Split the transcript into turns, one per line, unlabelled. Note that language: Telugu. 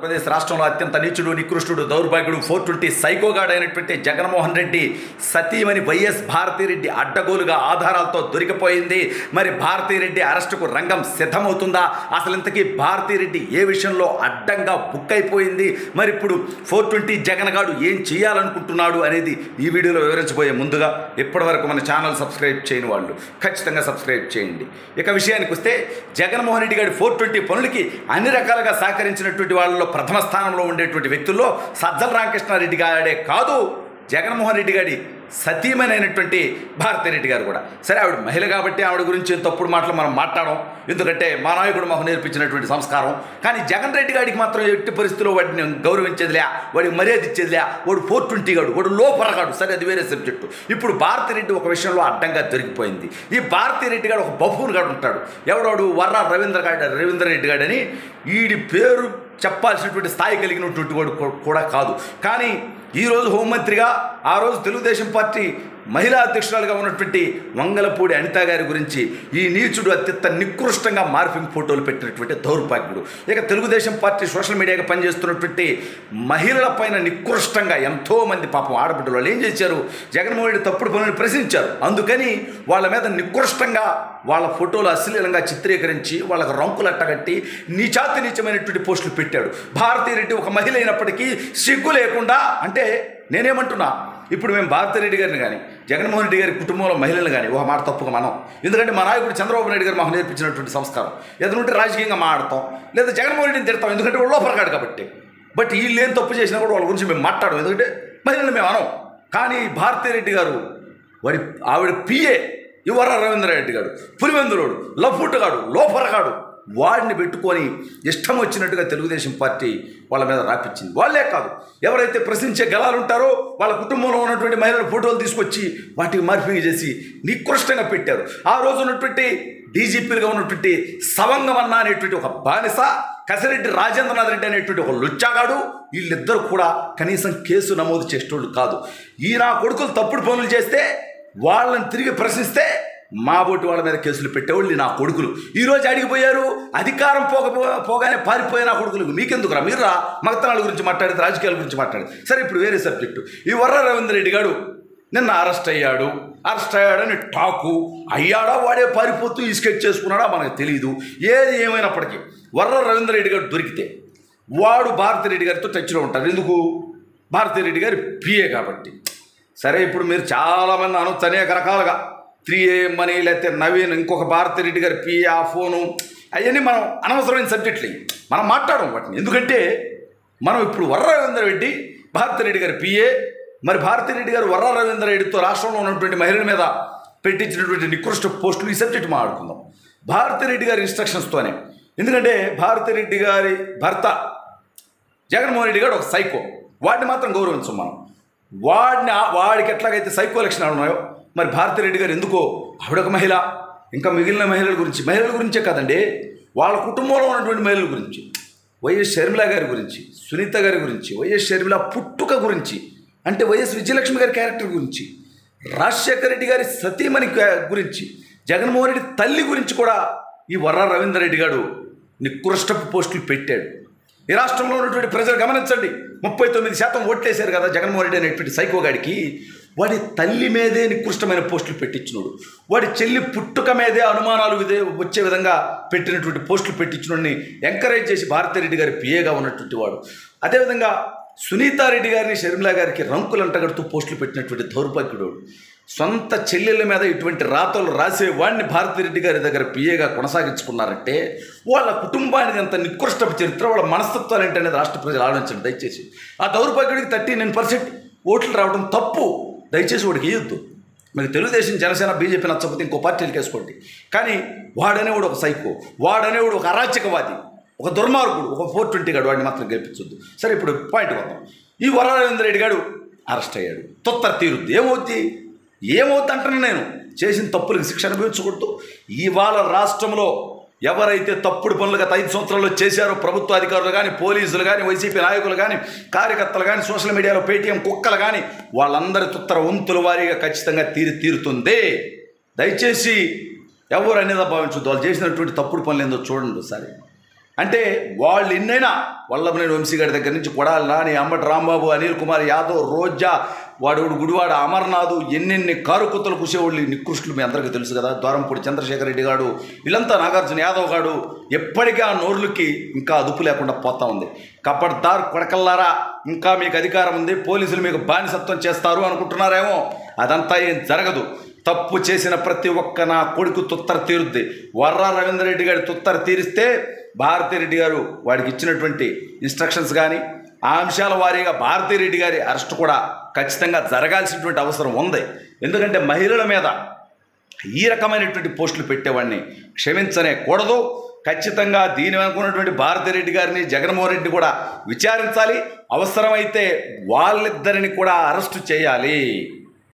ఆంధ్రప్రదేశ్ రాష్ట్రంలో అత్యంత నీచుడు నికృష్టుడు దౌర్భాగ్యుడు 420 సైకోగాడ్ అయినటువంటి జగన్మోహన్ రెడ్డి సతీమణి వైఎస్ భారతీరెడ్డి అడ్డగోలుగా ఆధారాలతో దొరికిపోయింది. మరి భారతీరెడ్డి అరెస్టుకు రంగం సిద్ధమవుతుందా? అసలు ఇంతకీ భారతీరెడ్డి ఏ విషయంలో అడ్డంగా బుక్ అయిపోయింది? మరి ఇప్పుడు 420 జగన్గాడు ఏం చేయాలనుకుంటున్నాడు అనేది ఈ వీడియోలో వివరించబోయే ముందుగా ఇప్పటివరకు మన ఛానల్ సబ్స్క్రైబ్ చేయని వాళ్ళు ఖచ్చితంగా సబ్స్క్రైబ్ చేయండి. ఇక విషయానికి వస్తే జగన్మోహన్ రెడ్డి గారి 420 పనులకి అన్ని రకాలుగా సహకరించినటువంటి వాళ్ళలో ప్రథమ స్థానంలో ఉండేటువంటి వ్యక్తుల్లో సజ్జల రామకృష్ణారెడ్డి గారే కాదు, జగన్మోహన్ రెడ్డి గారి సతీమణి అయినటువంటి భారతీరెడ్డి గారు కూడా. సరే, ఆవిడ మహిళ కాబట్టి ఆవిడ గురించి తప్పుడు మాటలు మనం మాట్లాడడం, ఎందుకంటే మా నాయకుడు మాకు నేర్పించినటువంటి సంస్కారం. కానీ జగన్ రెడ్డి గారికి మాత్రం ఎట్టి పరిస్థితుల్లో వాడిని గౌరవించేదిలే, వాడికి మర్యాద ఇచ్చేదిలే. వాడు 420 గాడు, వాడు లోపరగాడు. సరే, అది వేరే సబ్జెక్టు. ఇప్పుడు భారతీరెడ్డి ఒక విషయంలో అడ్డంగా దొరికిపోయింది. ఈ భారతీరెడ్డి గారు ఒక బఫూన్ గాడు ఉంటాడు. ఎవడోడు వర్ర రవీంద్రరెడ్డి గాడని, వీడి పేరు చెప్పాల్సినటువంటి స్థాయి కలిగినటువంటి వాడు కూడా కాదు. కానీ ఈరోజు హోంమంత్రిగా, ఆ రోజు తెలుగుదేశం పార్టీ మహిళా అధ్యక్షురాలుగా ఉన్నటువంటి వంగలపూడి అనిత గారి గురించి ఈ నీచుడు అత్యంత నికృష్టంగా మార్పింగ్ ఫోటోలు పెట్టినటువంటి దౌర్భాగ్యుడు. ఇక తెలుగుదేశం పార్టీ సోషల్ మీడియాగా పనిచేస్తున్నటువంటి మహిళల పైన నికృష్టంగా ఎంతోమంది పాపం ఆడబిడ్డలు వాళ్ళు ఏం చేశారు, జగన్మోహన్ రెడ్డి తప్పుడు పనులను ప్రశ్నించారు. అందుకని వాళ్ళ మీద నికృష్టంగా వాళ్ళ ఫోటోలు అశ్లీలంగా చిత్రీకరించి వాళ్ళకు రంకులట్టగట్టి నీచమైనటువంటి పోస్టులు పెట్టాడు. భారతీరెడ్డి ఒక మహిళ అయినప్పటికీ సిగ్గు లేకుండా, అంటే నేనేమంటున్నా, ఇప్పుడు మేము భారతీరెడ్డి గారిని కానీ జగన్మోహన్ రెడ్డి గారి కుటుంబంలో మహిళలు కానీ ఒక మాట తప్పుగా మనం, ఎందుకంటే మా నాయకుడు చంద్రబాబు నాయుడు గారు మాకు నేర్పించినటువంటి సంస్కారం, ఏదంటే రాజకీయంగా మాట్లాడతాం, లేదా జగన్మోహన్ రెడ్డిని తిడతాం, ఎందుకంటే వాళ్ళు లోపరగాడు కాబట్టి. బట్ వీళ్ళు ఏం తప్పు చేసినా కూడా వాళ్ళ గురించి మేము మాట్లాడడం, ఎందుకంటే మహిళలు మేము అనం. కానీ భారతీరెడ్డి గారు ఆవిడ పిఏ యువర రవీంద్రారెడ్డి గారు, పులివెందులోడు, లఫుట్టుగాడు, లోపరగాడు, వాడిని పెట్టుకొని ఇష్టం వచ్చినట్టుగా తెలుగుదేశం పార్టీ వాళ్ళ మీద రాపించింది. వాళ్ళే కాదు, ఎవరైతే ప్రశ్నించే గలాలు ఉంటారో వాళ్ళ కుటుంబంలో ఉన్నటువంటి మహిళల ఫోటోలు తీసుకొచ్చి వాటికి మార్పింగ్ చేసి నికృష్టంగా పెట్టారు. ఆ రోజు ఉన్నటువంటి డీజీపీలుగా ఉన్నటువంటి సవంగమన్న అనేటువంటి ఒక బానిస, కసిరెడ్డి రాజేంద్రనాథ్ రెడ్డి అనేటువంటి ఒక లుచ్చాగాడు, వీళ్ళిద్దరూ కూడా కనీసం కేసు నమోదు చేసేటోళ్ళు కాదు. ఈ నా కొడుకులు తప్పుడు పనులు చేస్తే వాళ్ళని తిరిగి ప్రశ్నిస్తే మా బోటి వాళ్ళ మీద కేసులు పెట్టేవాళ్ళు నా కొడుకులు. ఈరోజు అడిగిపోయారు, అధికారం పోగానే పారిపోయే నా కొడుకులకు మీకెందుకురా, మీరు రా మగతనాల గురించి మాట్లాడితే, రాజకీయాల గురించి మాట్లాడితే. సరే, ఇప్పుడు వేరే సబ్జెక్టు. ఈ వర్ర రవీంద్రరెడ్డి గారు నిన్న అరెస్ట్ అయ్యాడని టాకు, అయ్యాడా వాడే పారిపోతూ ఈ స్కెచ్ చేసుకున్నాడా మనకు తెలియదు. ఏది ఏమైనప్పటికీ వర్ర రవీంద్రరెడ్డి గారు దొరికితే వాడు భారతీరెడ్డి గారితో టచ్లో ఉంటారు. ఎందుకు? భారతీరెడ్డి గారి పిఏ కాబట్టి. సరే, ఇప్పుడు మీరు చాలామంది అనొచ్చు అనేక రకాలుగా, 3AM అని, లేకపోతే నవీన్, ఇంకొక భారతీరెడ్డి గారి పిఏ, ఆ ఫోను, అవన్నీ మనం అనవసరమైన సబ్జెక్టులు మనం మాట్లాడడం వాటిని. ఎందుకంటే మనం ఇప్పుడు వర్ర రవీంద్రరెడ్డి భారతీరెడ్డి గారి పిఏ, మరి భారతీరెడ్డి గారు వర్ర రవీంద్రరెడ్డితో రాష్ట్రంలో ఉన్నటువంటి మహిళల మీద పెట్టించినటువంటి నికృష్ట పోస్టులు, ఈ సబ్జెక్టు మాట్లాడుకుందాం. భారతీరెడ్డి గారి ఇన్స్ట్రక్షన్స్తోనే. ఎందుకంటే భారతీరెడ్డి గారి భర్త జగన్మోహన్ రెడ్డి గారు ఒక సైకో, వాడిని మాత్రం గౌరవించం మనం. వాడికి ఎట్లాగైతే సైకో లక్షణాలు ఉన్నాయో, మరి భారతీరెడ్డి గారు ఎందుకో, ఆవిడొక మహిళ, ఇంకా మిగిలిన మహిళల గురించే కాదండి, వాళ్ళ కుటుంబంలో ఉన్నటువంటి మహిళల గురించి, వైఎస్ షర్మిల గారి గురించి, సునీత గారి గురించి, వైఎస్ షర్మిల పుట్టుక గురించి, అంటే వైఎస్ విజయలక్ష్మి గారి క్యారెక్టర్ గురించి, రాజశేఖర రెడ్డి గారి సతీమణి గురించి, జగన్మోహన్ రెడ్డి తల్లి గురించి కూడా ఈ వర్ర రవీంద్రరెడ్డి గారు నికృష్టపు పోస్టులు పెట్టాడు. ఈ రాష్ట్రంలో ఉన్నటువంటి ప్రజలు గమనించండి, 39% ఓట్లేశారు కదా జగన్మోహన్ రెడ్డి అనేటువంటి సైకోగాడికి. వాడి తల్లి మీదే నికృష్టమైన పోస్టులు పెట్టించినోడు, వాడి చెల్లి పుట్టుక మీదే అనుమానాలు వచ్చే విధంగా పెట్టినటువంటి పోస్టులు పెట్టించినోడిని ఎంకరేజ్ చేసి భారతీరెడ్డి గారి పిఏగా ఉన్నటువంటి వాడు. అదేవిధంగా సునీతారెడ్డి గారిని, షర్మిల గారికి రంకులంటగడుతూ పోస్టులు పెట్టినటువంటి దౌర్భాగ్యుడు. సొంత చెల్లెళ్ళ మీద ఇటువంటి రాతలు రాసే వాడిని భారతీరెడ్డి గారి దగ్గర పిఏగా కొనసాగించుకున్నారంటే వాళ్ళ కుటుంబానికి అంత నికృష్టపు చరిత్ర, వాళ్ళ మనస్తత్వాలు ఏంటనేది రాష్ట్ర ప్రజలు ఆలోచించండి దయచేసి. ఆ దౌర్భాగ్యుడికి 39% ఓట్లు రావడం తప్పు, దయచేసి వాడికి వేయొద్దు. మీకు తెలుగుదేశం, జనసేన, బీజేపీ నచ్చకపోతే ఇంకో పార్టీలు వేసుకోండి. కానీ వాడనేవాడు ఒక సైకో, వాడనేవాడు ఒక అరాచకవాది, ఒక దుర్మార్గుడు, ఒక 420 గాడు, వాడిని మాత్రం గెలిపించొద్దు. సరే, ఇప్పుడు పాయింట్ వద్దాం. ఈ వర్ర రవీంద్రరెడ్డి గారు అరెస్ట్ అయ్యాడు, తొత్తర తీరుద్ది. ఏమవుద్ది అంటున్నా నేను, చేసిన తప్పులకు శిక్ష అనుభవించకూడదు. ఇవాళ రాష్ట్రంలో ఎవరైతే తప్పుడు పనులు గత 5 సంవత్సరాల్లో చేశారో, ప్రభుత్వ అధికారులు కానీ, పోలీసులు కానీ, వైసీపీ నాయకులు కానీ, కార్యకర్తలు కానీ, సోషల్ మీడియాలో పేటీఎం కుక్కలు కానీ, వాళ్ళందరి తుత్తర వంతుల వారీగా ఖచ్చితంగా తీరుతుంది. దయచేసి ఎవరు అనేది భావించొద్దు. వాళ్ళు చేసినటువంటి తప్పుడు పనులు ఏందో చూడండి ఒకసారి. అంటే వాళ్ళు ఎన్నైనా వల్లభనేని వంశీ గారి దగ్గర నుంచి కొడాలి నాని, అంబటి రాంబాబు, అనిల్ కుమార్ యాదవ్, రోజా, వాడు గుడివాడ అమర్నాథ్, ఎన్నెన్ని కారుకుత్తలు కూసేవాళ్ళు నికృష్టులు మీ అందరికీ తెలుసు కదా. ద్వారంపూడి చంద్రశేఖర్ రెడ్డి గారు, వీళ్ళంతా, నాగార్జున యాదవ్ గారు, ఎప్పటికీ ఆ నోర్లకి ఇంకా అదుపు లేకుండా పోతా ఉంది. కప్పటిదారు కొడకల్లారా, ఇంకా మీకు అధికారం ఉంది, పోలీసులు మీకు బానిసత్వం చేస్తారు అనుకుంటున్నారేమో. అదంతా ఏం జరగదు. తప్పు చేసిన ప్రతి ఒక్క నా కొడుకు తుత్తర తీరుద్ది. వర్రా రవీందర్ రెడ్డి గారి తుత్తర తీరిస్తే భారతిరెడ్డి గారు వాడికి ఇచ్చినటువంటి ఇన్స్ట్రక్షన్స్ కానీ ఆ అంశాల వారీగా భారతిరెడ్డి గారి అరెస్ట్ కూడా ఖచ్చితంగా జరగాల్సినటువంటి అవసరం ఉంది. ఎందుకంటే మహిళల మీద ఈ రకమైనటువంటి పోస్టులు పెట్టేవాడిని క్షమించనే కూడదు. ఖచ్చితంగా దీని అనుకున్నటువంటి భారతిరెడ్డి గారిని, జగన్మోహన్ రెడ్డి కూడా విచారించాలి. అవసరమైతే వాళ్ళిద్దరిని కూడా అరెస్టు చేయాలి.